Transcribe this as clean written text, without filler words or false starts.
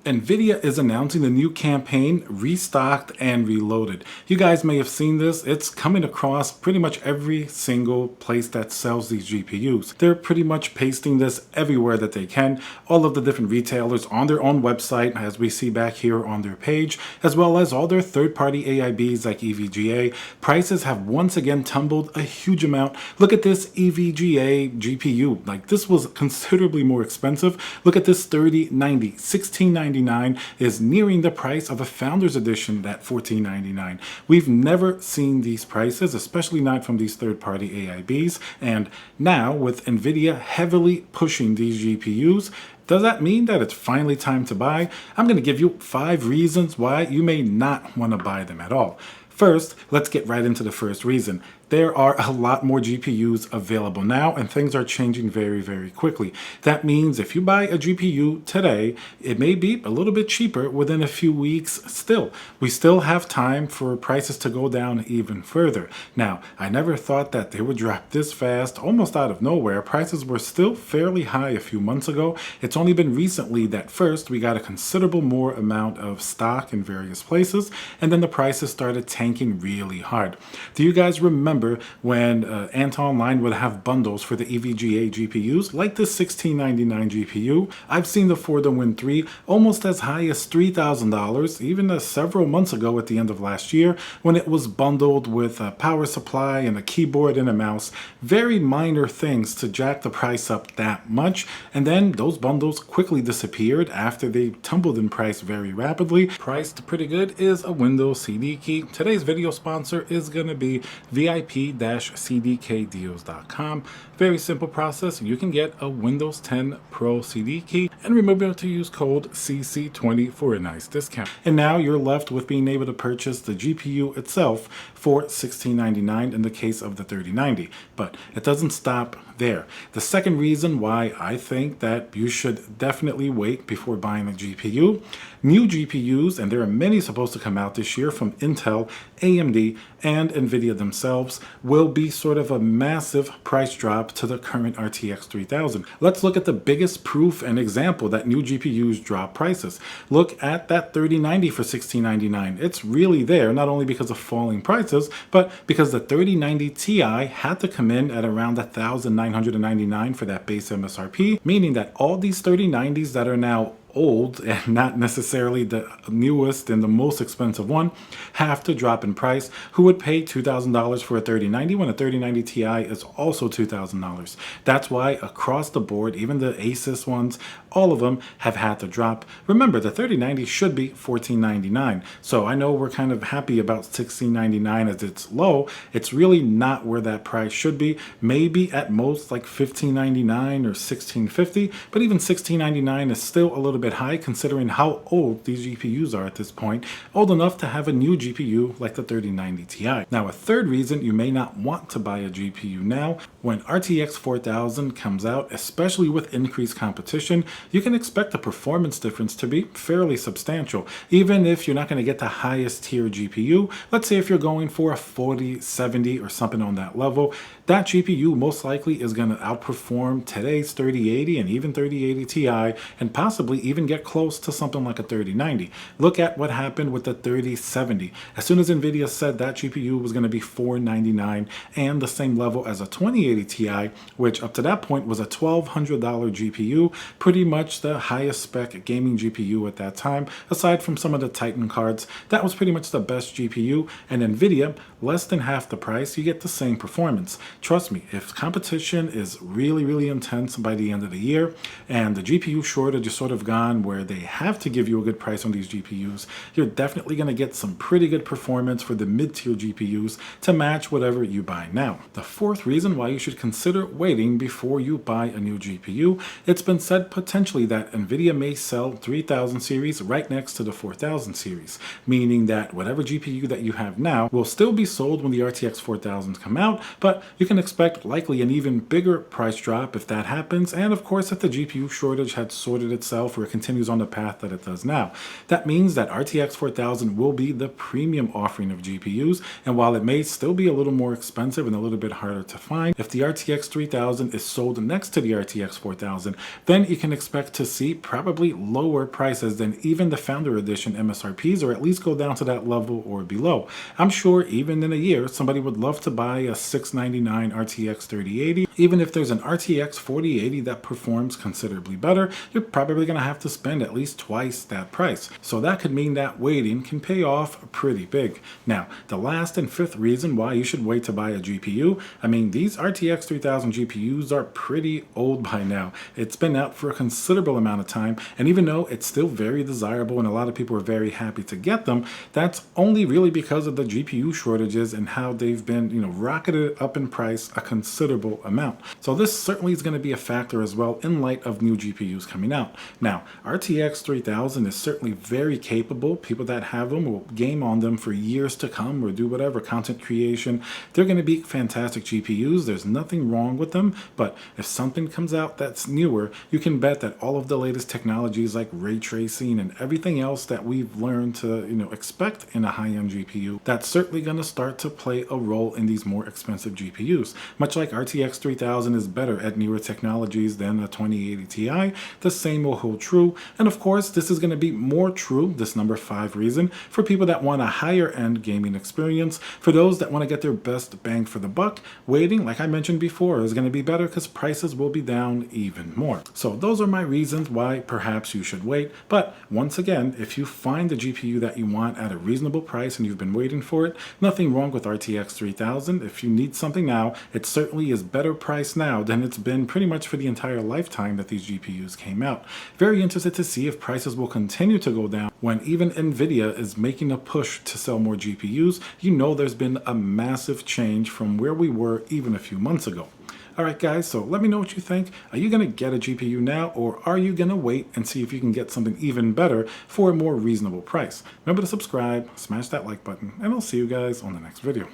Nvidia is announcing the new campaign, Restocked and Reloaded. You guys may have seen this. It's coming across pretty much every single place that sells these GPUs. They're pretty much pasting this everywhere that they can. All of the different retailers on their own website, as we see back here on their page, as well as all their third-party AIBs like EVGA. Prices have once again tumbled a huge amount. Look at this EVGA GPU. Like, this was considerably more expensive. Look at this 3090, $1699 is nearing the price of a Founders Edition at $1499. We've never seen these prices, especially not from these third-party AIBs. And now with Nvidia heavily pushing these GPUs, does that mean that it's finally time to buy? I'm going to give you 5 reasons why you may not want to buy them at all. First, let's get right into the first reason. There are a lot more GPUs available now, and things are changing very, very quickly. That means if you buy a GPU today, it may be a little bit cheaper within a few weeks still. We still have time for prices to go down even further. Now, I never thought that they would drop this fast, almost out of nowhere. Prices were still fairly high a few months ago. It's only been recently that first we got a considerable more amount of stock in various places, and then the prices started tanking really hard. Do you guys remember when Anta Online would have bundles for the EVGA GPUs, like this $1699 GPU? I've seen the For the Win 3 almost as high as $3,000, even several months ago at the end of last year, when it was bundled with a power supply and a keyboard and a mouse. Very minor things to jack the price up that much, and then those bundles quickly disappeared after they tumbled in price very rapidly. Priced pretty good is a Windows CD key. Today's video sponsor is going to be VIP-CDKdeals.com. Very simple process. You can get a Windows 10 Pro CD key and remember to use code CC20 for a nice discount. And now you're left with being able to purchase the GPU itself for $1699 in the case of the 3090. But it doesn't stop there. The second reason why I think that you should definitely wait before buying a GPU, new GPUs, and there are many supposed to come out this year from Intel, AMD, and Nvidia themselves, will be sort of a massive price drop to the current RTX 3000. Let's look at the biggest proof and example that new GPUs drop prices. Look at that 3090 for $1699. It's really there, not only because of falling prices, but because the 3090 Ti had to come in at around $1,999 for that base MSRP, meaning that all these 3090s that are now old and not necessarily the newest and the most expensive one have to drop in price. Who would pay $2,000 for a 3090 when a 3090 Ti is also $2,000? That's why across the board, even the Asus ones, all of them have had to drop. Remember, the 3090 should be $1499. So I know we're kind of happy about $1699 as it's low. It's really not where that price should be. Maybe at most like $1599 or $1650, but even $1699 is still a little bit high considering how old these GPUs are at this point, old enough to have a new GPU like the 3090 Ti. Now, a third reason you may not want to buy a GPU now, when RTX 4000 comes out, especially with increased competition, you can expect the performance difference to be fairly substantial. Even if you're not going to get the highest tier GPU, let's say if you're going for a 4070 or something on that level, that GPU most likely is going to outperform today's 3080 and even 3080 Ti, and possibly even get close to something like a 3090. Look at what happened with the 3070. As soon as Nvidia said that GPU was going to be $499 and the same level as a 2080 Ti, which up to that point was a $1,200 GPU, pretty much the highest spec gaming GPU at that time, aside from some of the Titan cards, that was pretty much the best GPU, and Nvidia, less than half the price, you get the same performance. Trust me, if competition is really, really intense by the end of the year, and the GPU shortage is sort of gone where they have to give you a good price on these GPUs, you're definitely going to get some pretty good performance for the mid-tier GPUs to match whatever you buy now. The fourth reason why you should consider waiting before you buy a new GPU, it's been said potentially that Nvidia may sell 3000 series right next to the 4000 series, meaning that whatever GPU that you have now will still be sold when the RTX 4000s come out, but you can expect likely an even bigger price drop if that happens, and of course if the GPU shortage had sorted itself or it continues on the path that it does now. That means that RTX 4000 will be the premium offering of GPUs, and while it may still be a little more expensive and a little bit harder to find, if the RTX 3000 is sold next to the RTX 4000, then you can expect to see probably lower prices than even the Founder Edition MSRPs, or at least go down to that level or below. I'm sure even in a year, somebody would love to buy a $699 RTX 3080. Even if there's an RTX 4080 that performs considerably better, you're probably going to have to spend at least twice that price. So that could mean that waiting can pay off pretty big. Now, the last and fifth reason why you should wait to buy a GPU, I mean, these RTX 3000 GPUs are pretty old by now. It's been out for a considerable amount of time, and even though it's still very desirable and a lot of people are very happy to get them, that's only really because of the GPU shortages and how they've been, rocketed up in price a considerable amount. So this certainly is going to be a factor as well in light of new GPUs coming out. Now, RTX 3000 is certainly very capable. People that have them will game on them for years to come or do whatever content creation. They're going to be fantastic GPUs. There's nothing wrong with them, but if something comes out that's newer, you can bet that all of the latest technologies like ray tracing and everything else that we've learned to, expect in a high-end GPU, that's certainly going to start to play a role in these more expensive GPUs. Much like RTX 3000 is better at newer technologies than a 2080 Ti, the same will hold true. And of course, this is going to be more true, this number 5 reason, for people that want a higher-end gaming experience. For those that want to get their best bang for the buck, waiting, like I mentioned before, is going to be better because prices will be down even more. So those are my reasons why perhaps you should wait. But once again, if you find the GPU that you want at a reasonable price and you've been waiting for it, nothing wrong with RTX 3000. If you need something now, it certainly is better priced now than it's been pretty much for the entire lifetime that these GPUs came out. Very interested to see if prices will continue to go down when even Nvidia is making a push to sell more GPUs. There's been a massive change from where we were even a few months ago. Alright guys, so let me know what you think. Are you going to get a GPU now, or are you going to wait and see if you can get something even better for a more reasonable price? Remember to subscribe, smash that like button, and I'll see you guys on the next video.